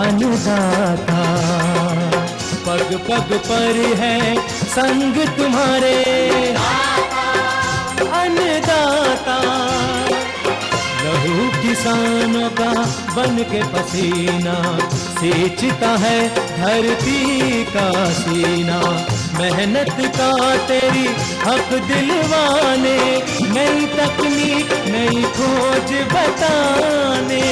अन्नदाता। पग पग पर है संग तुम्हारे अन्नदाता। लहू किसानों का बन के पसीना सींचता है धरती का सीना। मेहनत का तेरी हक दिलवाने, नई तकनीक नई खोज बताने।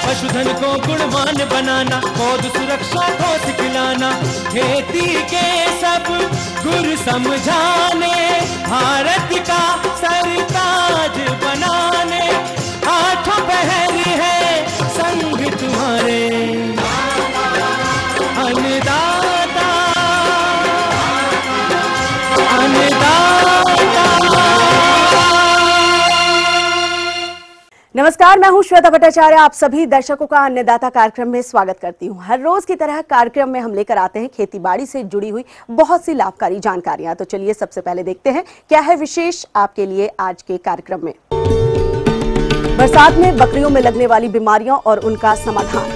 पशुधन को गुणवान बनाना, पौध सुरक्षा को सिखलाना, खेती के सब गुर समझाने, भारत का सरताज बनाने। आठों पहर है संग तुम्हारे अन्नदाता अन्नदाता। नमस्कार, मैं हूं श्वेता भट्टाचार्य। आप सभी दर्शकों का अन्नदाता कार्यक्रम में स्वागत करती हूं। हर रोज की तरह कार्यक्रम में हम लेकर आते हैं खेतीबाड़ी से जुड़ी हुई बहुत सी लाभकारी जानकारियां। तो चलिए सबसे पहले देखते हैं क्या है विशेष आपके लिए आज के कार्यक्रम में। बरसात में बकरियों में लगने वाली बीमारियां और उनका समाधान।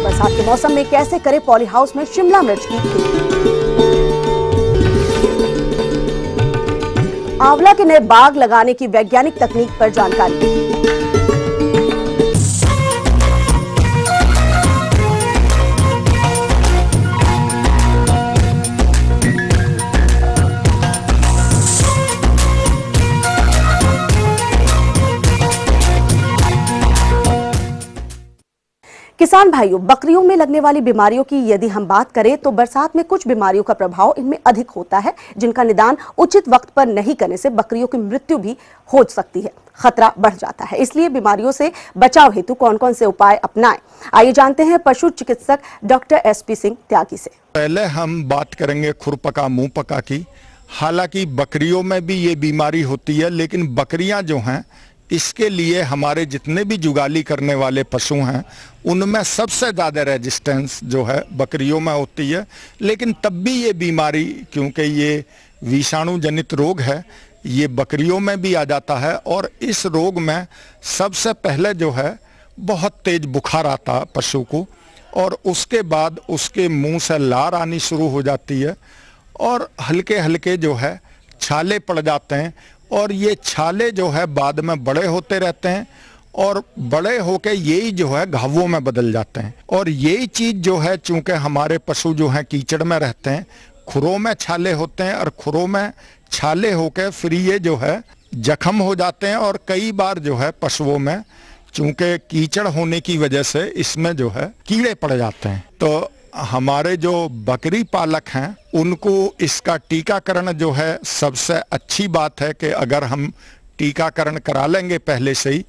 बरसात के मौसम में कैसे करें पॉली हाउस में शिमला मिर्च की खेती। आंवला के नए बाग लगाने की वैज्ञानिक तकनीक पर जानकारी। किसान भाइयों, बकरियों में लगने वाली बीमारियों की यदि हम बात करें तो बरसात में कुछ बीमारियों का प्रभाव इनमें अधिक होता है, जिनका निदान उचित वक्त पर नहीं करने से बकरियों की मृत्यु भी हो सकती है, खतरा बढ़ जाता है। इसलिए बीमारियों से बचाव हेतु कौन कौन से उपाय अपनाएं, आइए जानते हैं पशु चिकित्सक डॉक्टर SP सिंह त्यागी से। पहले हम बात करेंगे खुरपका मुंह पका की। हालांकि बकरियों में भी ये बीमारी होती है, लेकिन बकरियां जो हैं इसके लिए हमारे जितने भी जुगाली करने वाले पशु हैं उनमें सबसे ज़्यादा रेजिस्टेंस जो है बकरियों में होती है। लेकिन तब भी ये बीमारी, क्योंकि ये विषाणु जनित रोग है, ये बकरियों में भी आ जाता है। और इस रोग में सबसे पहले जो है बहुत तेज बुखार आता पशु को, और उसके बाद उसके मुंह से लार आनी शुरू हो जाती है और हल्के हल्के जो है छाले पड़ जाते हैं। और ये छाले जो है बाद में बड़े होते रहते हैं और बड़े होके यही जो है घावों में बदल जाते हैं। और यही चीज़ जो है, चूंकि हमारे पशु जो हैं कीचड़ में रहते हैं, खुरों में छाले होते हैं और खुरों में छाले होके फिर ये जो है जख्म हो जाते हैं। और कई बार जो है पशुओं में चूंकि कीचड़ होने की वजह से इसमें जो है कीड़े पड़ जाते हैं। तो हमारे जो बकरी पालक हैं उनको इसका टीकाकरण जो है, सबसे अच्छी बात है कि अगर हम टीकाकरण करा लेंगे पहले से ही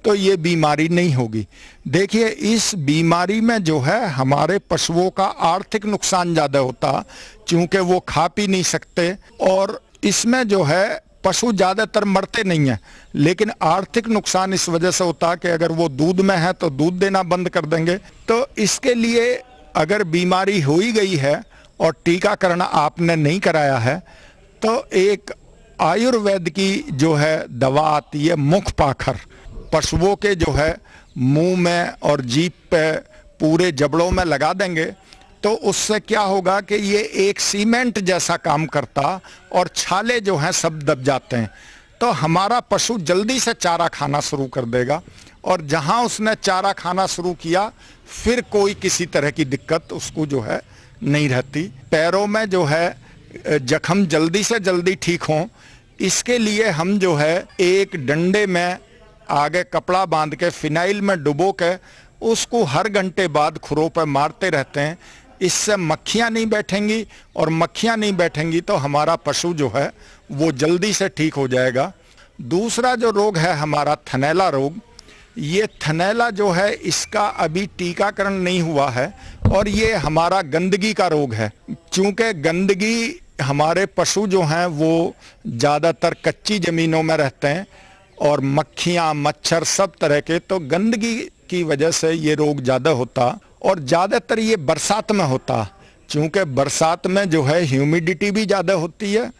तो ये बीमारी नहीं होगी। देखिए, इस बीमारी में जो है हमारे पशुओं का आर्थिक नुकसान ज़्यादा होता, क्योंकि वो खा पी नहीं सकते। और इसमें जो है पशु ज़्यादातर मरते नहीं हैं, लेकिन आर्थिक नुकसान इस वजह से होता कि अगर वो दूध में है तो दूध देना बंद कर देंगे। तो इसके लिए अगर बीमारी हो ही गई है और टीकाकरण आपने नहीं कराया है तो एक आयुर्वेद की जो है दवा आती है मुख पाखर, पशुओं के जो है मुंह में और जीभ पे पूरे जबड़ों में लगा देंगे तो उससे क्या होगा कि ये एक सीमेंट जैसा काम करता और छाले जो हैं सब दब जाते हैं। तो हमारा पशु जल्दी से चारा खाना शुरू कर देगा, और जहां उसने चारा खाना शुरू किया फिर कोई किसी तरह की दिक्कत उसको जो है नहीं रहती। पैरों में जो है जख्म जल्दी से जल्दी ठीक हों, इसके लिए हम जो है एक डंडे में आगे कपड़ा बांध के फिनाइल में डुबो के उसको हर घंटे बाद खुरों पर मारते रहते हैं। इससे मक्खियाँ नहीं बैठेंगी, और मक्खियाँ नहीं बैठेंगी तो हमारा पशु जो है वो जल्दी से ठीक हो जाएगा। दूसरा जो रोग है हमारा थनैला रोग, ये थनैला जो है इसका अभी टीकाकरण नहीं हुआ है, और ये हमारा गंदगी का रोग है। चूँकि गंदगी, हमारे पशु जो हैं वो ज़्यादातर कच्ची ज़मीनों में रहते हैं और मक्खियाँ मच्छर सब तरह के, तो गंदगी की वजह से ये रोग ज़्यादा होता, और ज़्यादातर ये बरसात में होता, क्योंकि बरसात में जो है ह्यूमिडिटी भी ज़्यादा होती है।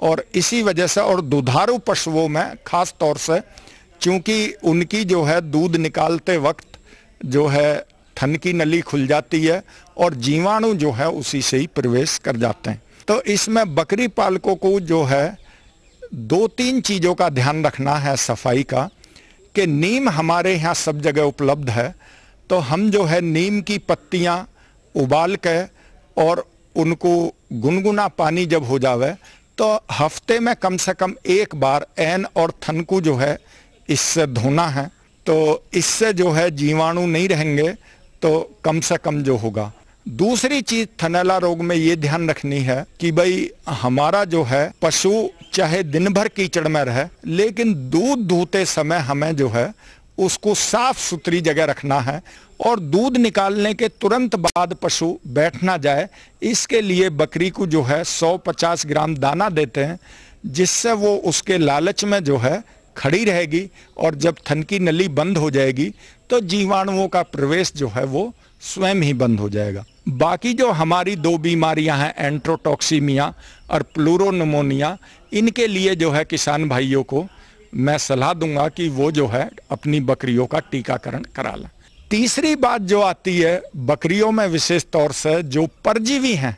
और इसी वजह से, और दुधारू पशुओं में ख़ास तौर से, क्योंकि उनकी जो है दूध निकालते वक्त जो है थन की नली खुल जाती है और जीवाणु जो है उसी से ही प्रवेश कर जाते हैं। तो इसमें बकरी पालकों को जो है 2-3 चीज़ों का ध्यान रखना है सफाई का, कि नीम हमारे यहाँ सब जगह उपलब्ध है, तो हम जो है नीम की पत्तियाँ उबाल के और उनको गुनगुना पानी जब हो जावे तो हफ्ते में कम से कम एक बार ऐन और थन को जो है इससे धोना है। तो इससे जो है जीवाणु नहीं रहेंगे तो कम से कम जो होगा। दूसरी चीज थनैला रोग में ये ध्यान रखनी है कि भाई हमारा जो है पशु चाहे दिन भर कीचड़ में रहे, लेकिन दूध दूहते समय हमें जो है उसको साफ सुथरी जगह रखना है और दूध निकालने के तुरंत बाद पशु बैठ ना जाए, इसके लिए बकरी को जो है 150 ग्राम दाना देते हैं, जिससे वो उसके लालच में जो है खड़ी रहेगी और जब थन की नली बंद हो जाएगी तो जीवाणुओं का प्रवेश जो है वो स्वयं ही बंद हो जाएगा। बाकी जो हमारी 2 बीमारियां हैं एंट्रोटॉक्सीमिया और प्लूरोनिमोनिया, इनके लिए जो है किसान भाइयों को मैं सलाह दूंगा कि वो जो है अपनी बकरियों का टीकाकरण करा लें। तीसरी बात जो आती है बकरियों में विशेष तौर से जो परजीवी हैं,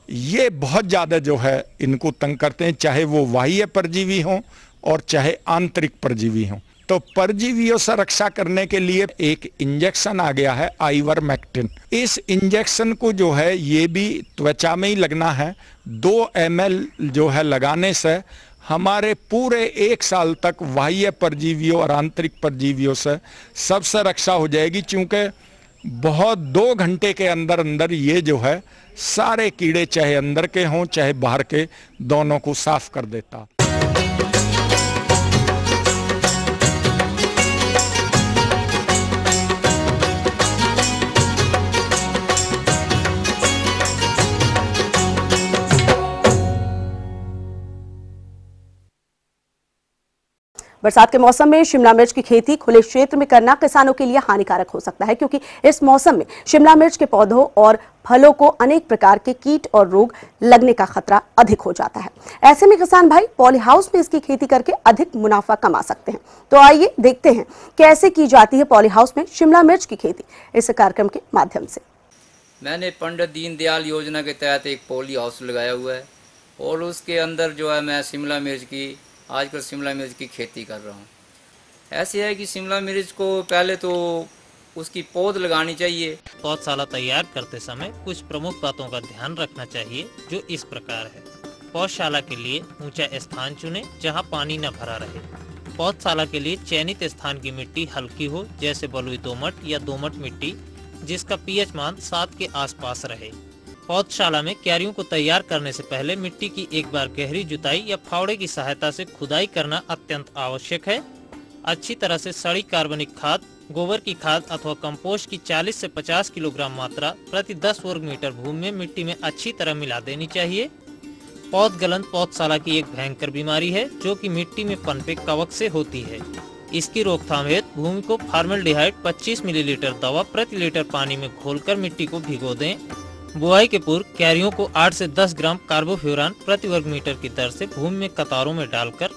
ये बहुत ज़्यादा जो है इनको तंग करते हैं, चाहे वो बाह्य परजीवी हों और चाहे आंतरिक परजीवी हों। तो परजीवियों से रक्षा करने के लिए एक इंजेक्शन आ गया है आइवरमेक्टिन। इस इंजेक्शन को जो है ये भी त्वचा में ही लगना है। 2 ml जो है लगाने से हमारे पूरे 1 साल तक बाह्य परजीवियों और आंतरिक परजीवियों से सबसे रक्षा हो जाएगी, क्योंकि बहुत 2 घंटे के अंदर अंदर ये जो है सारे कीड़े चाहे अंदर के हों चाहे बाहर के, दोनों को साफ कर देता। बरसात के मौसम में शिमला मिर्च की खेती खुले क्षेत्र में करना किसानों के लिए हानिकारक हो सकता है, क्योंकि इस मौसम में शिमला मिर्च के पौधों और फलों को अनेक प्रकार के कीट और रोग लगने का खतरा अधिक हो जाता है। ऐसे में किसान भाई पॉली हाउस में इसकी खेती करके अधिक मुनाफा कमा सकते हैं। तो आइए देखते हैं कैसे की जाती है पॉली हाउस में शिमला मिर्च की खेती, इस कार्यक्रम के माध्यम से। मैंने पंडित दीनदयाल योजना के तहत एक पॉली हाउस लगाया हुआ है और उसके अंदर जो है मैं शिमला मिर्च की आजकल शिमला मिर्च की खेती कर रहा हूँ। ऐसे है कि शिमला मिर्च को पहले तो उसकी पौध लगानी चाहिए। पौधशाला तैयार करते समय कुछ प्रमुख बातों का ध्यान रखना चाहिए, जो इस प्रकार है। पौधशाला के लिए ऊंचा स्थान चुनें जहां पानी न भरा रहे। पौधशाला के लिए चयनित स्थान की मिट्टी हल्की हो, जैसे बलुई दोमट या दोमट मिट्टी जिसका पीएच मान 7 के आसपास रहे। पौधशाला में क्यारियों को तैयार करने से पहले मिट्टी की एक बार गहरी जुताई या फावड़े की सहायता से खुदाई करना अत्यंत आवश्यक है। अच्छी तरह से सड़ी कार्बनिक खाद, गोबर की खाद अथवा कंपोस्ट की 40 से 50 किलोग्राम मात्रा प्रति 10 वर्ग मीटर भूमि में मिट्टी में अच्छी तरह मिला देनी चाहिए। पौध गलन पौधशाला की एक भयंकर बीमारी है, जो कि मिट्टी में पनपे कवक से होती है। इसकी रोकथाम हेतु भूमि को फार्मेल्डिहाइड 25 मिलीलीटर दवा प्रति लीटर पानी में घोलकर मिट्टी को भिगो दें। बुआई के पूर्व क्यारियों को 8 से 10 ग्राम कार्बोफ्यूरान प्रति वर्ग मीटर की दर से भूमि में कतारों में डालकर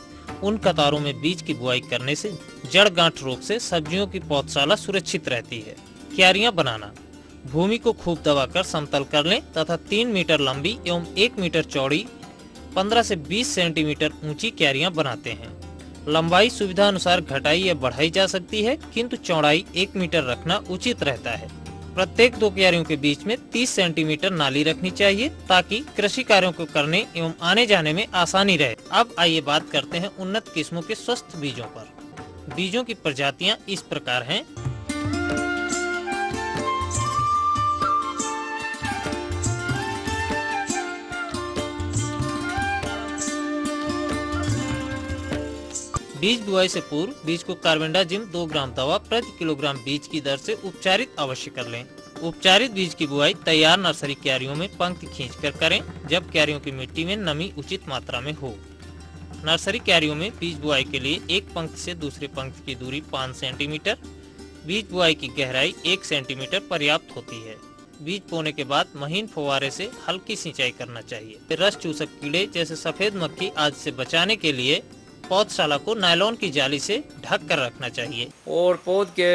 उन कतारों में बीज की बुआई करने से जड़ गांठ रोग से सब्जियों की पौधशाला सुरक्षित रहती है। क्यारियां बनाना, भूमि को खूब दबाकर समतल कर लें तथा 3 मीटर लंबी एवं 1 मीटर चौड़ी 15 से 20 सेंटीमीटर ऊंची क्यारियां बनाते हैं। लंबाई सुविधा अनुसार घटाई या बढ़ाई जा सकती है, किंतु चौड़ाई 1 मीटर रखना उचित रहता है। प्रत्येक 2 क्यारियों के बीच में 30 सेंटीमीटर नाली रखनी चाहिए, ताकि कृषि कार्यों को करने एवं आने जाने में आसानी रहे। अब आइए बात करते हैं उन्नत किस्मों के स्वस्थ बीजों पर। बीजों की प्रजातियां इस प्रकार हैं। बीज बुआई से पूर्व बीज को कार्बेंडाजिम 2 ग्राम दवा प्रति किलोग्राम बीज की दर से उपचारित अवश्य कर लें। उपचारित बीज की बुआई तैयार नर्सरी क्यारियों में पंक्ति खींचकर करें, जब क्यारियों की मिट्टी में नमी उचित मात्रा में हो। नर्सरी क्यारियों में बीज बुआई के लिए एक पंक्ति से दूसरी पंक्ति की दूरी 5 सेंटीमीटर, बीज बुआई की गहराई 1 सेंटीमीटर पर्याप्त होती है। बीज बोने के बाद महीन फुव्वारे से हल्की सिंचाई करना चाहिए। रस चूसक कीड़े जैसे सफेद मक्खी आदि से बचाने के लिए पौधशाला को नायलॉन की जाली से ढक कर रखना चाहिए। और पौध के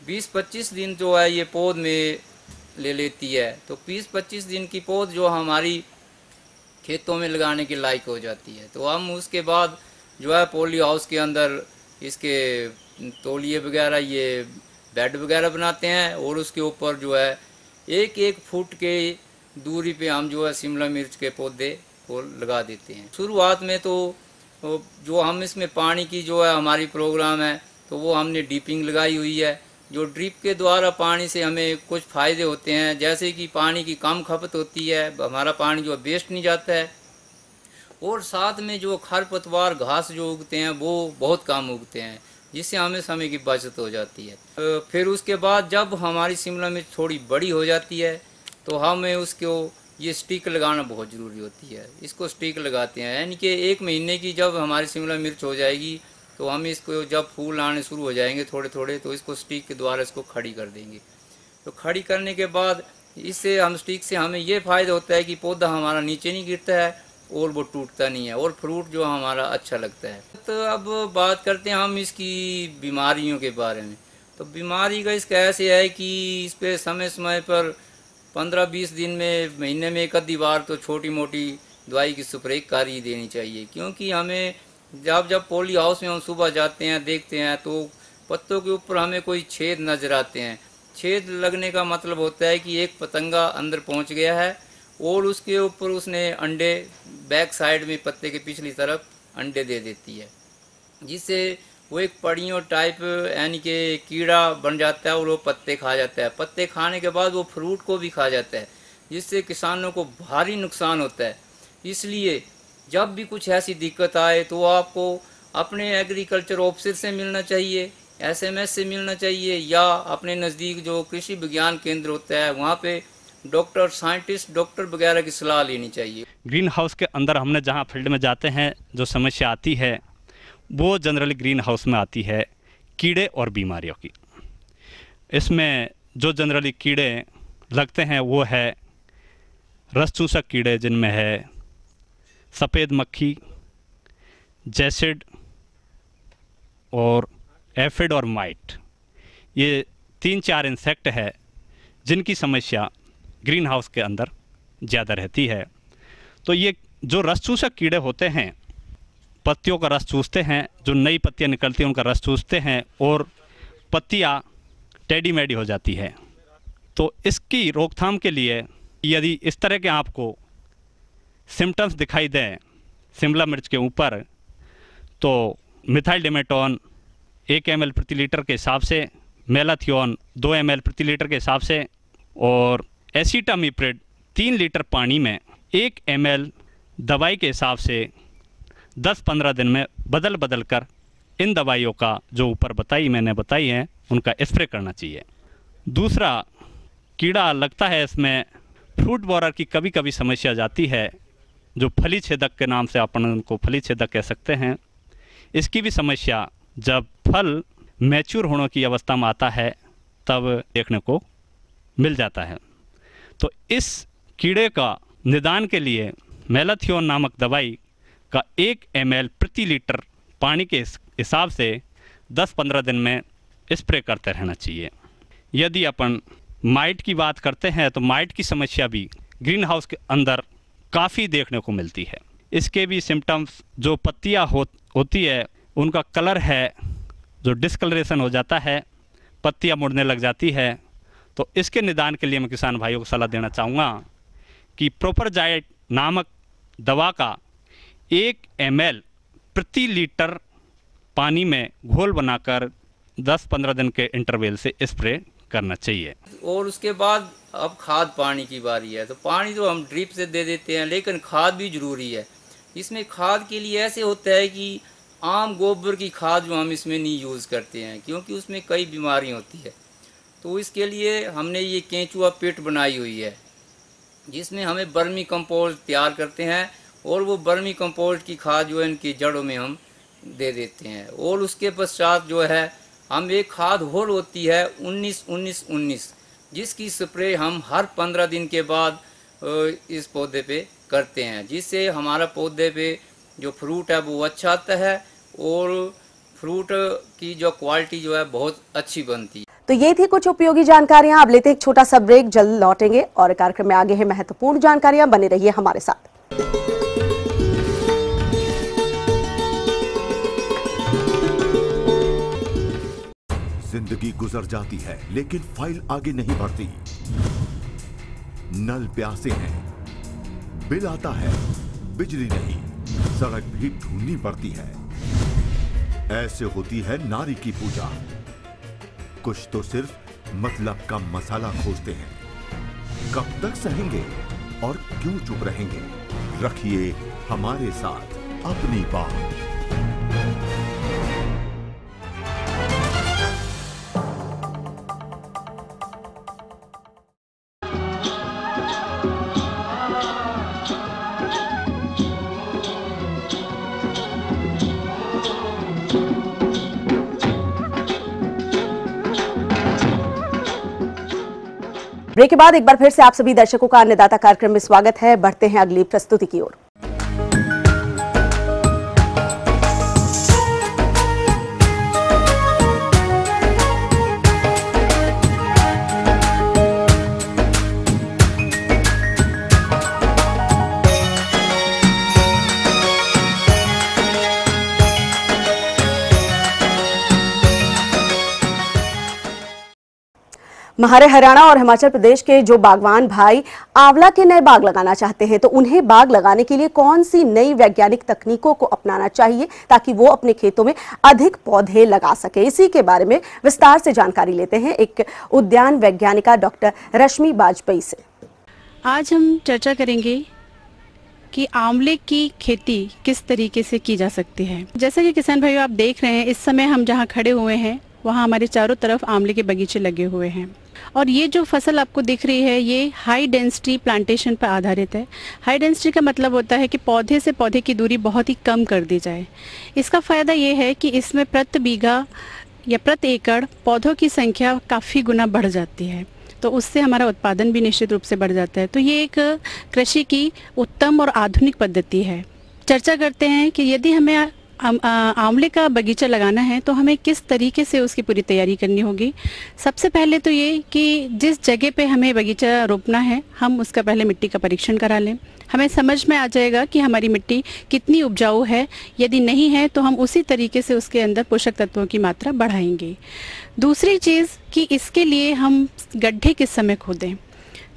20-25 दिन जो है ये पौध में ले लेती है, तो 20-25 दिन की पौध जो हमारी खेतों में लगाने के लायक हो जाती है। तो हम उसके बाद जो है पॉली हाउस के अंदर इसके तौलिए वगैरह, ये बेड वगैरह बनाते हैं और उसके ऊपर जो है 1-1 फुट के दूरी पे हम जो है शिमला मिर्च के पौधे को लगा देते हैं। शुरुआत में तो जो हम इसमें पानी की जो है हमारी प्रोग्राम है, तो वो हमने ड्रिपिंग लगाई हुई है। जो ड्रिप के द्वारा पानी से हमें कुछ फ़ायदे होते हैं, जैसे कि पानी की कम खपत होती है, हमारा पानी जो वेस्ट नहीं जाता है, और साथ में जो खरपतवार घास जो उगते हैं वो बहुत कम उगते हैं, जिससे हमें समय की बचत हो जाती है। फिर उसके बाद जब हमारी शिमला मिर्च थोड़ी बड़ी हो जाती है तो हमें उसको ये स्टिक लगाना बहुत ज़रूरी होती है। इसको स्टिक लगाते हैं, यानी कि 1 महीने की जब हमारी शिमला मिर्च हो जाएगी तो हम इसको जब फूल आने शुरू हो जाएंगे थोड़े थोड़े, तो इसको स्टिक के द्वारा इसको खड़ी कर देंगे। तो खड़ी करने के बाद इससे हम स्टिक से हमें ये फ़ायदा होता है कि पौधा हमारा नीचे नहीं गिरता है और वो टूटता नहीं है और फ्रूट जो हमारा अच्छा लगता है। तो अब बात करते हैं हम इसकी बीमारियों के बारे में। तो बीमारी का इसका ऐसे है कि इस पर समय समय पर 15-20 दिन में, महीने में एक आधी बार तो छोटी मोटी दवाई की स्प्रे कर ही देनी चाहिए, क्योंकि हमें जब पॉली हाउस में हम सुबह जाते हैं देखते हैं तो पत्तों के ऊपर हमें कोई छेद नजर आते हैं। छेद लगने का मतलब होता है कि एक पतंगा अंदर पहुंच गया है और उसके ऊपर उसने अंडे बैक साइड में पत्ते के पिछली तरफ अंडे दे देती है, जिससे वो एक पड़ियों टाइप यानी कि कीड़ा बन जाता है और वो पत्ते खा जाता है। पत्ते खाने के बाद वो फ्रूट को भी खा जाता है, जिससे किसानों को भारी नुकसान होता है। इसलिए जब भी कुछ ऐसी दिक्कत आए तो आपको अपने एग्रीकल्चर ऑफिसर से मिलना चाहिए, SMS से मिलना चाहिए, या अपने नज़दीक जो कृषि विज्ञान केंद्र होता है वहाँ पे डॉक्टर, साइंटिस्ट, डॉक्टर वगैरह की सलाह लेनी चाहिए। ग्रीन हाउस के अंदर हमने जहाँ फील्ड में जाते हैं जो समस्या आती है वो जनरली ग्रीन हाउस में आती है कीड़े और बीमारियों की। इसमें जो जनरली कीड़े लगते हैं वो है रस चूसक कीड़े, जिनमें है सफ़ेद मक्खी, जैसिड और एफिड और माइट। ये 3-4 इंसेक्ट है जिनकी समस्या ग्रीन हाउस के अंदर ज़्यादा रहती है। तो ये जो रस चूसक कीड़े होते हैं पत्तियों का रस चूसते हैं, जो नई पत्तियां निकलती हैं उनका रस चूसते हैं और पत्तियां टेढ़ी मेढ़ी हो जाती है। तो इसकी रोकथाम के लिए यदि इस तरह के आपको सिम्टम्स दिखाई दें शिमला मिर्च के ऊपर, तो मिथाइल डिमेटोन 1 ml प्रति लीटर के हिसाब से, मेलाथियोन 2 ml प्रति लीटर के हिसाब से और एसिटामिप्रिड 3 लीटर पानी में 1 ml दवाई के हिसाब से 10-15 दिन में बदल बदल कर इन दवाइयों का जो ऊपर मैंने बताई हैं उनका स्प्रे करना चाहिए। दूसरा कीड़ा लगता है इसमें फ्रूट बोरर की कभी कभी समस्या जाती है, जो फली छेदक के नाम से अपन उनको फली छेदक कह सकते हैं। इसकी भी समस्या जब फल मैच्योर होने की अवस्था में आता है तब देखने को मिल जाता है। तो इस कीड़े का निदान के लिए मेलाथियोन नामक दवाई का 1 ml प्रति लीटर पानी के हिसाब से 10-15 दिन में स्प्रे करते रहना चाहिए। यदि अपन माइट की बात करते हैं तो माइट की समस्या भी ग्रीन हाउस के अंदर काफ़ी देखने को मिलती है। इसके भी सिम्टम्स, जो पत्तियां होती है उनका कलर है जो डिस्कलरेशन हो जाता है, पत्तियां मुड़ने लग जाती है। तो इसके निदान के लिए मैं किसान भाइयों को सलाह देना चाहूँगा कि प्रोपरजाइट नामक दवा का 1 ml प्रति लीटर पानी में घोल बनाकर 10-15 दिन के इंटरवल से स्प्रे करना चाहिए। और उसके बाद अब खाद पानी की बारी है। तो पानी तो हम ड्रिप से दे देते हैं, लेकिन खाद भी ज़रूरी है। इसमें खाद के लिए ऐसे होता है कि आम गोबर की खाद जो हम इसमें नहीं यूज़ करते हैं, क्योंकि उसमें कई बीमारियाँ होती है। तो इसके लिए हमने ये केंचुआ पिट बनाई हुई है, जिसमें हमें बर्मी कंपोस्ट तैयार करते हैं और वो बर्मी कंपोस्ट की खाद जो है इनकी जड़ों में हम दे देते हैं। और उसके पश्चात जो है हम एक खाद और होती है 19-19-19, जिसकी स्प्रे हम हर 15 दिन के बाद इस पौधे पे करते हैं, जिससे हमारा पौधे पे जो फ्रूट है वो अच्छा आता है और फ्रूट की जो क्वालिटी जो है बहुत अच्छी बनती है। तो ये थी कुछ उपयोगी जानकारियां। अब लेते हैं एक छोटा सा ब्रेक, जल्द लौटेंगे और कार्यक्रम में आगे है महत्वपूर्ण जानकारियां। बने रहिए हमारे साथ। जिंदगी गुजर जाती है लेकिन फाइल आगे नहीं बढ़ती। नल प्यासे हैं, बिल आता है, बिजली नहीं, सड़क भी ढूंढनी पड़ती है। ऐसे होती है नारी की पूजा। कुछ तो सिर्फ मतलब का मसाला खोजते हैं। कब तक सहेंगे और क्यों चुप रहेंगे? रखिए हमारे साथ अपनी बात। ब्रेक के बाद एक बार फिर से आप सभी दर्शकों का अन्नदाता कार्यक्रम में स्वागत है। बढ़ते हैं अगली प्रस्तुति की ओर। हमारे हरियाणा और हिमाचल प्रदेश के जो बागवान भाई आंवला के नए बाग लगाना चाहते हैं, तो उन्हें बाग लगाने के लिए कौन सी नई वैज्ञानिक तकनीकों को अपनाना चाहिए ताकि वो अपने खेतों में अधिक पौधे लगा सके। इसी के बारे में विस्तार से जानकारी लेते हैं एक उद्यान वैज्ञानिका डॉक्टर रश्मि बाजपेयी से। आज हम चर्चा करेंगे कि आंवले की खेती किस तरीके से की जा सकती है। जैसा कि किसान भाइयों आप देख रहे हैं, इस समय हम जहाँ खड़े हुए हैं वहाँ हमारे चारों तरफ आंवले के बगीचे लगे हुए हैं और ये जो फसल आपको दिख रही है ये हाई डेंसिटी प्लांटेशन पर आधारित है। हाई डेंसिटी का मतलब होता है कि पौधे से पौधे की दूरी बहुत ही कम कर दी जाए। इसका फ़ायदा ये है कि इसमें प्रति बीघा या प्रति एकड़ पौधों की संख्या काफ़ी गुना बढ़ जाती है, तो उससे हमारा उत्पादन भी निश्चित रूप से बढ़ जाता है। तो ये एक कृषि की उत्तम और आधुनिक पद्धति है। चर्चा करते हैं कि यदि हमें आंवले का बगीचा लगाना है तो हमें किस तरीके से उसकी पूरी तैयारी करनी होगी। सबसे पहले तो ये कि जिस जगह पे हमें बगीचा रोपना है हम उसका पहले मिट्टी का परीक्षण करा लें। हमें समझ में आ जाएगा कि हमारी मिट्टी कितनी उपजाऊ है। यदि नहीं है तो हम उसी तरीके से उसके अंदर पोषक तत्वों की मात्रा बढ़ाएंगे। दूसरी चीज़ कि इसके लिए हम गड्ढे किस समय खोदें।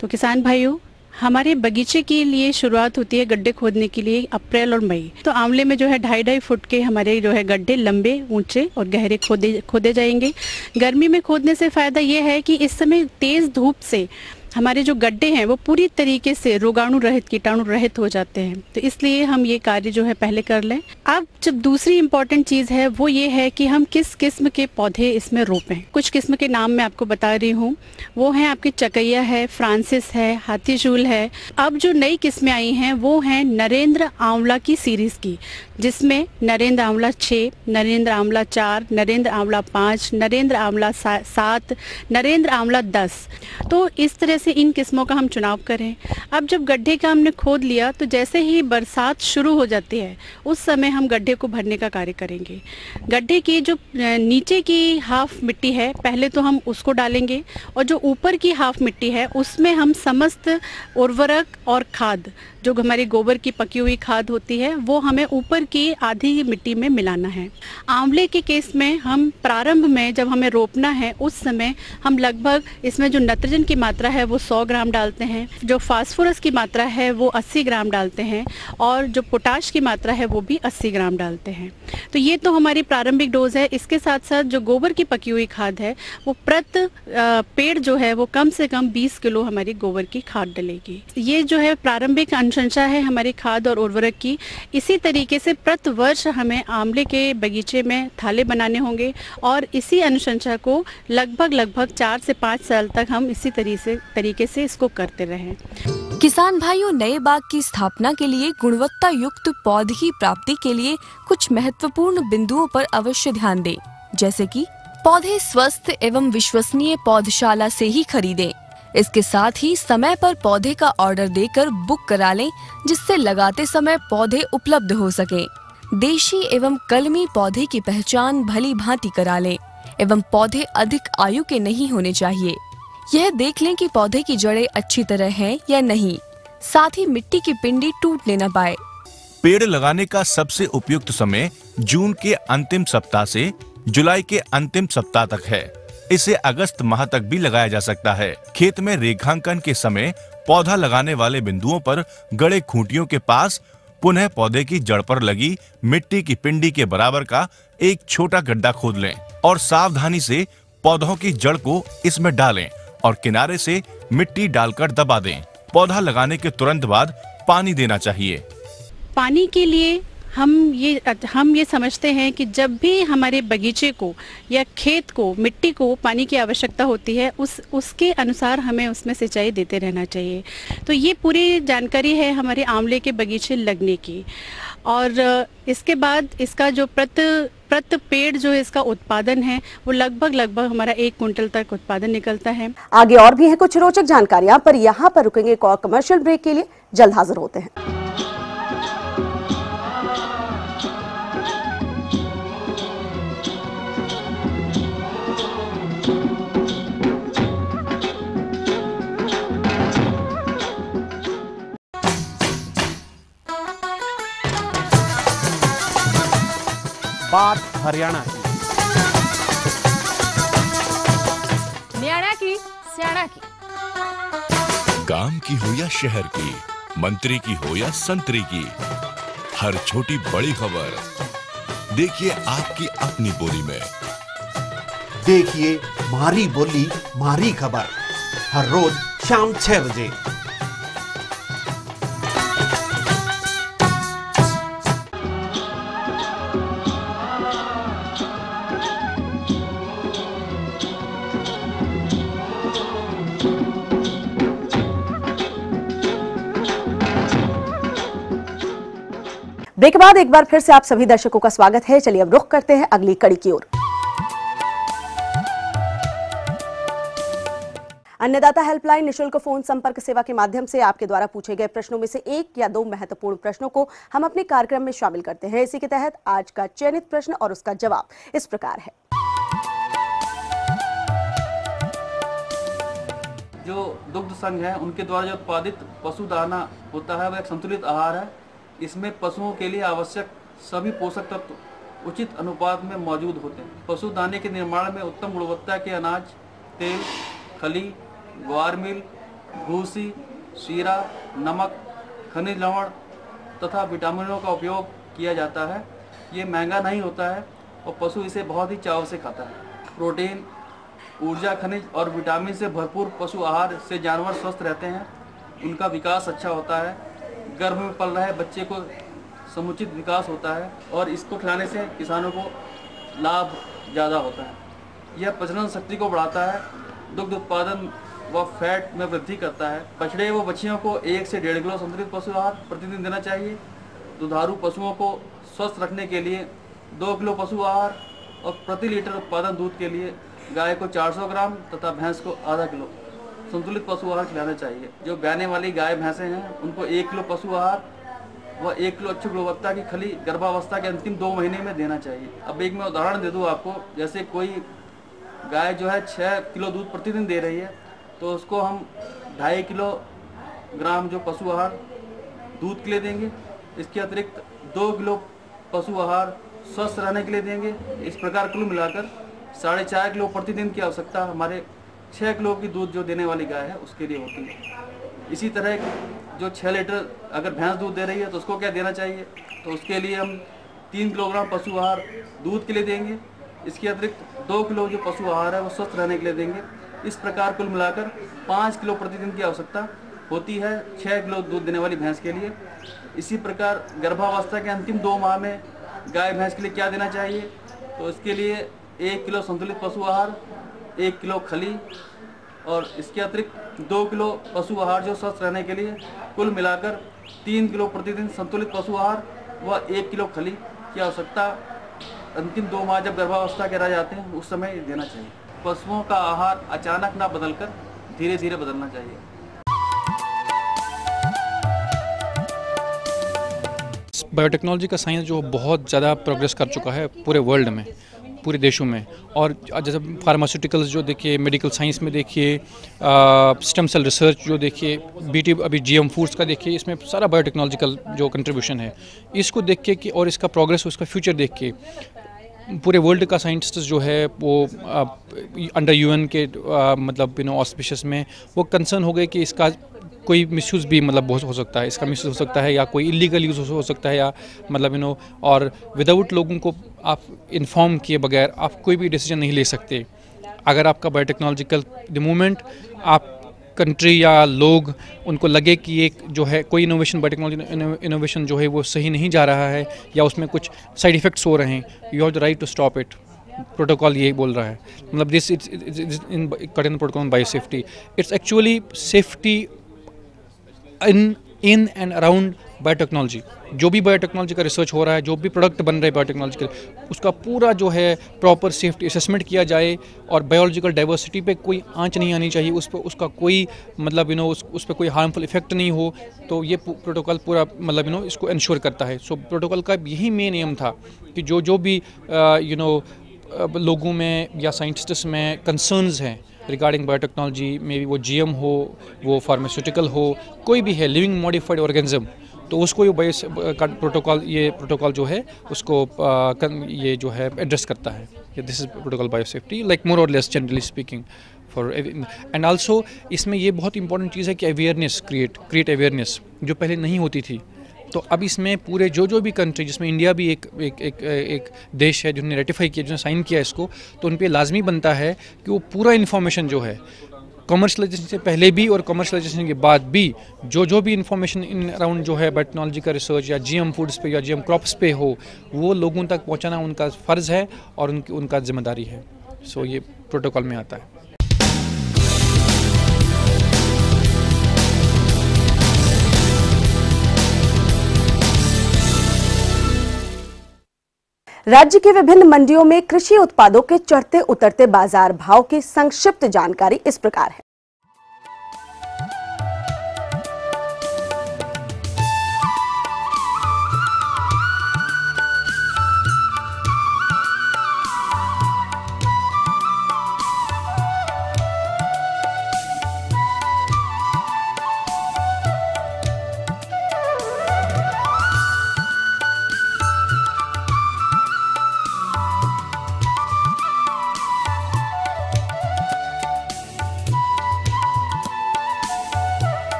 तो किसान भाइयों, हमारे बगीचे के लिए शुरुआत होती है गड्ढे खोदने के लिए अप्रैल और मई। तो आंवले में जो है 2.5 फुट के हमारे जो है गड्ढे लंबे, ऊंचे और गहरे खोदे जाएंगे। गर्मी में खोदने से फ़ायदा ये है कि इस समय तेज़ धूप से हमारे जो गड्ढे हैं वो पूरी तरीके से रोगाणु रहित, कीटाणु रहित हो जाते हैं, तो इसलिए हम ये कार्य जो है पहले कर लें। अब जब दूसरी इम्पॉर्टेंट चीज़ है वो ये है कि हम किस किस्म के पौधे इसमें रोपें। कुछ किस्म के नाम मैं आपको बता रही हूँ, वो हैं आपकी चकैया है, फ्रांसिस है, हाथीजूल है। अब जो नई किस्में आई हैं वो हैं नरेंद्र आंवला की सीरीज़ की, जिसमें नरेंद्र आंवला 6, नरेंद्र आंवला 4, नरेंद्र आंवला 5, नरेंद्र आंवला 7, नरेंद्र आंवला 10। तो इस तरह से इन किस्मों का हम चुनाव करें। अब जब गड्ढे का हमने खोद लिया तो जैसे ही बरसात शुरू हो जाती है उस समय हम गड्ढे को भरने का कार्य करेंगे। गड्ढे की जो नीचे की हाफ मिट्टी है पहले तो हम उसको डालेंगे और जो ऊपर की हाफ मिट्टी है उसमें हम समस्त उर्वरक और खाद, जो हमारी गोबर की पकी हुई खाद होती है, वो हमें ऊपर की आधी मिट्टी में मिलाना है। आंवले के केस में हम प्रारंभ में जब हमें रोपना है उस समय हम लगभग इसमें जो नाइट्रोजन की मात्रा है वो 100 ग्राम डालते हैं, जो फास्फोरस की मात्रा है वो 80 ग्राम डालते हैं और जो पोटाश की मात्रा है वो भी 80 ग्राम डालते हैं। तो ये तो हमारी प्रारंभिक डोज है। इसके साथ साथ जो गोबर की पकी हुई खाद है वो प्रति पेड़ जो है वो कम से कम 20 किलो हमारी गोबर की खाद डलेगी। ये जो है प्रारंभिक अनुशंसा है हमारी खाद और उर्वरक की। इसी तरीके से प्रति वर्ष हमें आंवले के बगीचे में थाले बनाने होंगे और इसी अनुशंसा को लगभग 4 से 5 साल तक हम इसी तरीके से इसको करते रहें। किसान भाइयों, नए बाग की स्थापना के लिए गुणवत्ता युक्त पौध की प्राप्ति के लिए कुछ महत्वपूर्ण बिंदुओं पर अवश्य ध्यान दें, जैसे कि पौधे स्वस्थ एवं विश्वसनीय पौधशाला से ही खरीदें। इसके साथ ही समय पर पौधे का ऑर्डर देकर बुक करा लें, जिससे लगाते समय पौधे उपलब्ध हो सके। देशी एवं कलमी पौधे की पहचान भली भांति करा लें एवं पौधे अधिक आयु के नहीं होने चाहिए। यह देख लें कि पौधे की जड़ें अच्छी तरह हैं या नहीं, साथ ही मिट्टी की पिंडी टूटने न पाए। पेड़ लगाने का सबसे उपयुक्त समय जून के अंतिम सप्ताह से जुलाई के अंतिम सप्ताह तक है। इसे अगस्त माह तक भी लगाया जा सकता है। खेत में रेखांकन के समय पौधा लगाने वाले बिंदुओं पर गड़े खूंटियों के पास पुनः पौधे की जड़ पर लगी मिट्टी की पिंडी के बराबर का एक छोटा गड्ढा खोद लें और सावधानी से पौधों की जड़ को इसमें डालें और किनारे से मिट्टी डालकर दबा दें। पौधा लगाने के तुरंत बाद पानी देना चाहिए। पानी के लिए हम ये समझते हैं कि जब भी हमारे बगीचे को या खेत को, मिट्टी को पानी की आवश्यकता होती है, उसके अनुसार हमें उसमें सिंचाई देते रहना चाहिए। तो ये पूरी जानकारी है हमारे आंवले के बगीचे लगने की। और इसके बाद इसका जो प्रति पेड़ जो इसका उत्पादन है वो लगभग हमारा 1 कुंटल तक उत्पादन निकलता है। आगे और भी है कुछ रोचक जानकारियां, पर यहाँ पर रुकेंगे एक और कमर्शियल ब्रेक के लिए। जल्द हाजिर होते हैं। बात हरियाणा की, न्याणा की, स्याणा की, गांव की हो या शहर की, मंत्री की हो या संतरी की, हर छोटी बड़ी खबर देखिए आपकी अपनी बोली में। देखिए मारी बोली मारी खबर हर रोज शाम 6 बजे। ब्रेक के बाद एक बार फिर से आप सभी दर्शकों का स्वागत है। चलिए अब रुख करते हैं अगली कड़ी की ओर। अन्नदाता हेल्पलाइन निशुल्क फोन संपर्क सेवा के माध्यम से आपके द्वारा पूछे गए प्रश्नों में से 1 या 2 महत्वपूर्ण प्रश्नों को हम अपने कार्यक्रम में शामिल करते हैं। इसी के तहत आज का चयनित प्रश्न और उसका जवाब इस प्रकार है। जो दुग्ध संघ है उनके द्वारा जो उत्पादित पशु दाना होता है वह एक संतुलित आहार है। इसमें पशुओं के लिए आवश्यक सभी पोषक तत्व उचित अनुपात में मौजूद होते हैं। पशु दाने के निर्माण में उत्तम गुणवत्ता के अनाज, तेल, खली, ग्वार मिल, भूसी, शीरा, नमक, खनिज लवण तथा विटामिनों का उपयोग किया जाता है। ये महंगा नहीं होता है और पशु इसे बहुत ही चाव से खाता है। प्रोटीन, ऊर्जा, खनिज और विटामिन से भरपूर पशु आहार से जानवर स्वस्थ रहते हैं, उनका विकास अच्छा होता है, गर्भ में पल रहे बच्चे को समुचित विकास होता है और इसको खिलाने से किसानों को लाभ ज़्यादा होता है। यह प्रजनन शक्ति को बढ़ाता है, दुग्ध उत्पादन व फैट में वृद्धि करता है। बछड़े व बछियों को 1 से 1.5 किलो संतुलित पशु आहार प्रतिदिन देना चाहिए। दुधारू पशुओं को स्वस्थ रखने के लिए 2 किलो पशु आहार और प्रति लीटर उत्पादन दूध के लिए गाय को 400 ग्राम तथा भैंस को आधा किलो संतुलित पशु आहार खिलाना चाहिए। जो ब्याने वाली गाय भैंसें हैं उनको 1 किलो पशु आहार व 1 किलो अच्छी गुणवत्ता की खली गर्भावस्था के अंतिम 2 महीने में देना चाहिए। अब एक मैं उदाहरण दे दूं आपको, जैसे कोई गाय जो है 6 किलो दूध प्रतिदिन दे रही है तो उसको हम 2.5 किलो ग्राम जो पशु आहार दूध के लिए देंगे। इसके अतिरिक्त 2 किलो पशु आहार स्वस्थ रहने के लिए देंगे। इस प्रकार कुल मिलाकर 4.5 किलो प्रतिदिन की आवश्यकता हमारे 6 किलो की दूध जो देने वाली गाय है उसके लिए होती है। इसी तरह जो 6 लीटर अगर भैंस दूध दे रही है तो उसको क्या देना चाहिए, तो उसके लिए हम 3 किलोग्राम पशु आहार दूध के लिए देंगे। इसके अतिरिक्त 2 किलो जो पशु आहार है वो स्वस्थ रहने के लिए देंगे। इस प्रकार कुल मिलाकर 5 किलो प्रतिदिन की आवश्यकता होती है 6 किलो दूध देने वाली भैंस के लिए। इसी प्रकार गर्भावस्था के अंतिम 2 माह में गाय भैंस के लिए क्या देना चाहिए, तो इसके लिए 1 किलो संतुलित पशु आहार, 1 किलो खली और इसके अतिरिक्त 2 किलो पशु आहार जो स्वस्थ रहने के लिए, कुल मिलाकर 3 किलो प्रतिदिन संतुलित पशु आहार व 1 किलो खली की आवश्यकता अंतिम 2 माह जब गर्भावस्था के रह जाते हैं उस समय देना चाहिए। पशुओं का आहार अचानक ना बदलकर धीरे धीरे बदलना चाहिए। बायोटेक्नोलॉजी का साइंस जो बहुत ज़्यादा प्रोग्रेस कर चुका है पूरे वर्ल्ड में, पूरे देशों में। और जैसे फार्मास्यूटिकल्स जो देखिए, मेडिकल साइंस में देखिए, स्टेम सेल रिसर्च जो देखिए, बीटी अभी जीएम फूड्स का देखिए, इसमें सारा बायोटेक्नोलॉजिकल जो कंट्रीब्यूशन है, इसको देख के कि और इसका प्रोग्रेस, उसका फ्यूचर देख के पूरे वर्ल्ड का साइंटिस्ट जो है वो अंडर यूएन के मतलब ऑस्पिशियस में वो कंसर्न हो गए कि इसका कोई मिसयूज़ भी मतलब हो सकता है, इसका मिसयूज़ हो सकता है या कोई इलीगल यूज़ हो सकता है, या मतलब और विदाउट लोगों को आप इन्फॉर्म किए बगैर आप कोई भी डिसीजन नहीं ले सकते। अगर आपका बायोटेक्नोलॉजिकल द मोमेंट आप कंट्री या लोग उनको लगे कि एक जो है कोई इनोवेशन, बायोटेक्नोलॉजी इनोवेशन जो है वो सही नहीं जा रहा है या उसमें कुछ साइड इफ़ेक्ट्स हो रहे हैं, you have the right to stop it. Protocol यही बोल रहा है, मतलब this in protocol on bio safety, it's actually safety in and around biotechnology. जो भी बायोटेक्नोलॉजी का रिसर्च हो रहा है, जो भी प्रोडक्ट बन रहे हैं बायोटेक्नोलॉजी के, उसका पूरा जो है प्रॉपर सेफ्टी असेसमेंट किया जाए और बायोलॉजिकल डाइवर्सिटी पे कोई आंच नहीं आनी चाहिए, उस पर उसका कोई मतलब उस पर कोई हार्मफुल इफेक्ट नहीं हो। तो ये प्रोटोकॉल पूरा मतलब इसको इंश्योर करता है। सो प्रोटोकॉल का यही मेन एम था कि जो भी लोगों में या साइंटिस्ट्स में कंसर्न्स हैं रिगार्डिंग बायोटेक्नोलॉजी, में भी वो जीएम हो, वो फार्मास्यूटिकल हो, कोई भी है लिविंग मॉडिफाइड ऑर्गेनिज्म, तो उसको ये प्रोटोकॉल जो है उसको ये जो है एड्रेस करता है। This is protocol biosafety like more और less generally speaking for. And also इसमें ये बहुत इंपॉर्टेंट चीज़ है कि अवेयरनेस क्रिएट अवेयरनेस जो पहले नहीं होती थी। तो अब इसमें पूरे जो भी कंट्री, जिसमें इंडिया भी एक देश है जिन्होंने रेटिफाई किया, जिन्होंने साइन किया इसको, तो उन पर लाजमी बनता है कि वो पूरा इन्फॉर्मेशन जो है कमर्शलाइजेशन से पहले भी और कमर्शलाइजेशन के बाद भी जो भी इंफॉर्मेशन इन अराउंड जो है बायोटेक्नोलॉजी का रिसर्च या जीएम फूड्स पे या जीएम क्रॉप्स पे हो, वो लोगों तक पहुंचाना उनका फ़र्ज़ है और उनका जिम्मेदारी है। सो ये प्रोटोकॉल में आता है। राज्य की विभिन्न मंडियों में कृषि उत्पादों के चढ़ते उतरते बाजार भाव की संक्षिप्त जानकारी इस प्रकार है।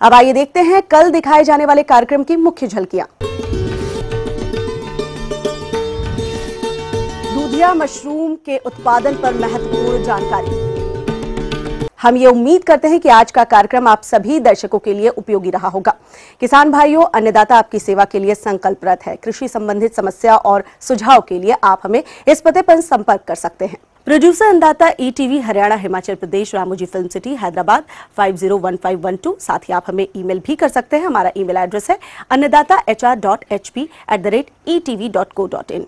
अब आइए देखते हैं कल दिखाए जाने वाले कार्यक्रम की मुख्य झलकियां। दूधिया मशरूम के उत्पादन पर महत्वपूर्ण जानकारी। हम ये उम्मीद करते हैं कि आज का कार्यक्रम आप सभी दर्शकों के लिए उपयोगी रहा होगा। किसान भाइयों, अन्नदाता आपकी सेवा के लिए संकल्परत है। कृषि संबंधित समस्या और सुझाव के लिए आप हमें इस पते पर संपर्क कर सकते हैं। प्रोड्यूसर अन्नदाता ETV Haryana Himachal Pradesh Ramoji film city Hyderabad 501512। साथ ही आप हमें ईमेल भी कर सकते हैं। हमारा ईमेल एड्रेस है annadaata.hp@etv.co.in।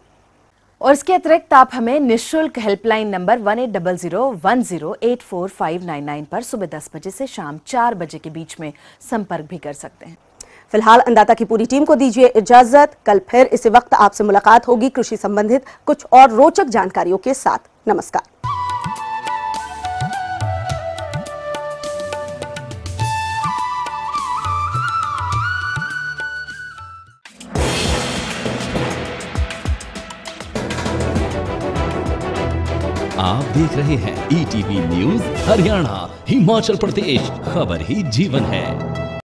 और इसके अतिरिक्त आप हमें निःशुल्क हेल्पलाइन नंबर 180010845999 पर सुबह 10 बजे से शाम 4 बजे के बीच में संपर्क भी कर सकते हैं। फिलहाल अन्नदाता की पूरी टीम को दीजिए इजाजत। कल फिर इसी वक्त आपसे मुलाकात होगी कृषि संबंधित कुछ और रोचक जानकारियों के साथ। नमस्कार। आप देख रहे हैं ईटीवी न्यूज़ हरियाणा हिमाचल प्रदेश, खबर ही जीवन है।